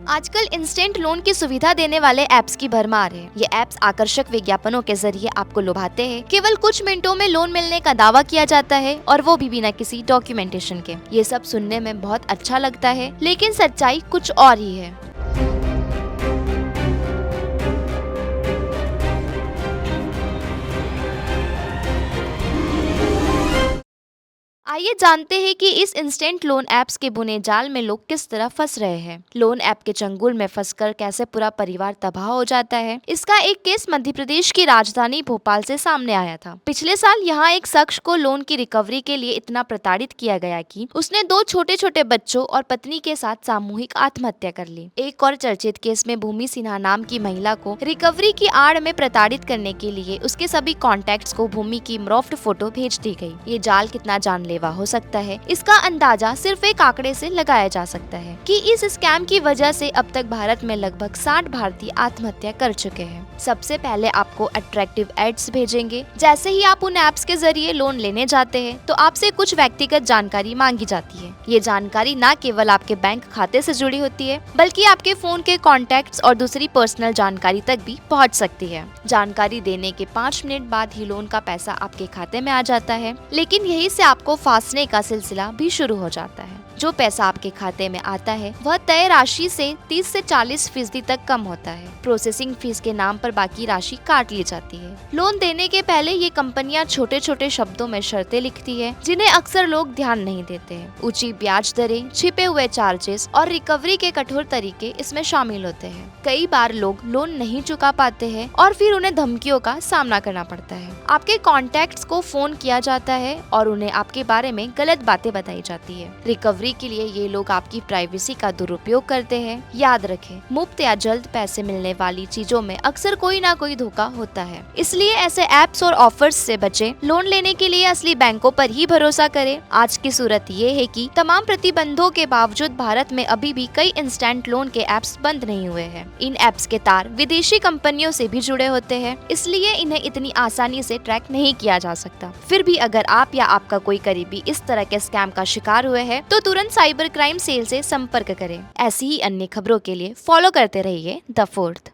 आजकल instant loan की सुविधा देने वाले ऐप्स की भरमार है। ये ऐप्स आकर्षक विज्ञापनों के जरिए आपको लुभाते हैं। केवल कुछ मिनटों में लोन मिलने का दावा किया जाता है और वो भी बिना किसी डॉक्यूमेंटेशन के। ये सब सुनने में बहुत अच्छा लगता है, लेकिन सच्चाई कुछ और ही है। आइए जानते हैं कि इस इंस्टेंट लोन ऐप्स के बुने जाल में लोग किस तरह फंस रहे हैं। लोन ऐप के चंगुल में फंसकर कैसे पूरा परिवार तबाह हो जाता है, इसका एक केस मध्य प्रदेश की राजधानी भोपाल से सामने आया था। पिछले साल यहाँ एक शख्स को लोन की रिकवरी के लिए इतना प्रताड़ित किया गया कि उसने 2 छोटे छोटे बच्चों और पत्नी के साथ सामूहिक आत्महत्या कर ली। एक और चर्चित केस में भूमि सिन्हा नाम की महिला को रिकवरी की आड़ में प्रताड़ित करने के लिए उसके सभी कॉन्टैक्ट्स को भूमि की मॉर्फ्ड फोटो भेज दी गई। ये जाल कितना जानलेवा हो सकता है, इसका अंदाजा सिर्फ एक आंकड़े से लगाया जा सकता है कि इस स्कैम की वजह से अब तक भारत में लगभग 60 भारतीय आत्महत्या कर चुके हैं। सबसे पहले आपको अट्रैक्टिव एड्स भेजेंगे। जैसे ही आप उन एप्स के जरिए लोन लेने जाते हैं तो आपसे कुछ व्यक्तिगत जानकारी मांगी जाती है। ये जानकारी न केवल आपके बैंक खाते से जुड़ी होती है, बल्कि आपके फोन के कॉन्टैक्ट्स और दूसरी पर्सनल जानकारी तक भी पहुंच सकती है। जानकारी देने के 5 मिनट बाद ही लोन का पैसा आपके खाते में आ जाता है, लेकिन यही से आपको फांसने का सिलसिला भी शुरू हो जाता है। जो पैसा आपके खाते में आता है वह तय राशि से 30 से 40% तक कम होता है। प्रोसेसिंग फीस के नाम पर बाकी राशि काट ली जाती है। लोन देने के पहले ये कंपनियां छोटे छोटे शब्दों में शर्तें लिखती है, जिन्हें अक्सर लोग ध्यान नहीं देते हैं। ऊंची ब्याज दरें, छिपे हुए चार्जेस और रिकवरी के कठोर तरीके इसमें शामिल होते हैं। कई बार लोग लोन नहीं चुका पाते हैं और फिर उन्हें धमकियों का सामना करना पड़ता है। आपके कॉन्टैक्ट्स को फोन किया जाता है और उन्हें आपके बारे में गलत बातें बताई जाती है। रिकवरी के लिए ये लोग आपकी प्राइवेसी का दुरुपयोग करते हैं। याद रखें, मुफ्त या जल्द पैसे मिलने वाली चीजों में अक्सर कोई ना कोई धोखा होता है। इसलिए ऐसे ऐप्स और ऑफर्स से बचें। लोन लेने के लिए असली बैंकों पर ही भरोसा करें। आज की सूरत ये है कि तमाम प्रतिबंधों के बावजूद भारत में अभी भी कई इंस्टेंट लोन के ऐप्स बंद नहीं हुए हैं। इन ऐप्स के तार विदेशी कंपनियों से भी जुड़े होते हैं, इसलिए इन्हें इतनी आसानी से ट्रैक नहीं किया जा सकता। फिर भी अगर आप या आपका कोई करीबी इस तरह के स्कैम का शिकार हुए हैं तो तुरंत साइबर क्राइम सेल से संपर्क करें। ऐसी ही अन्य खबरों के लिए फॉलो करते रहिए द फोर्थ।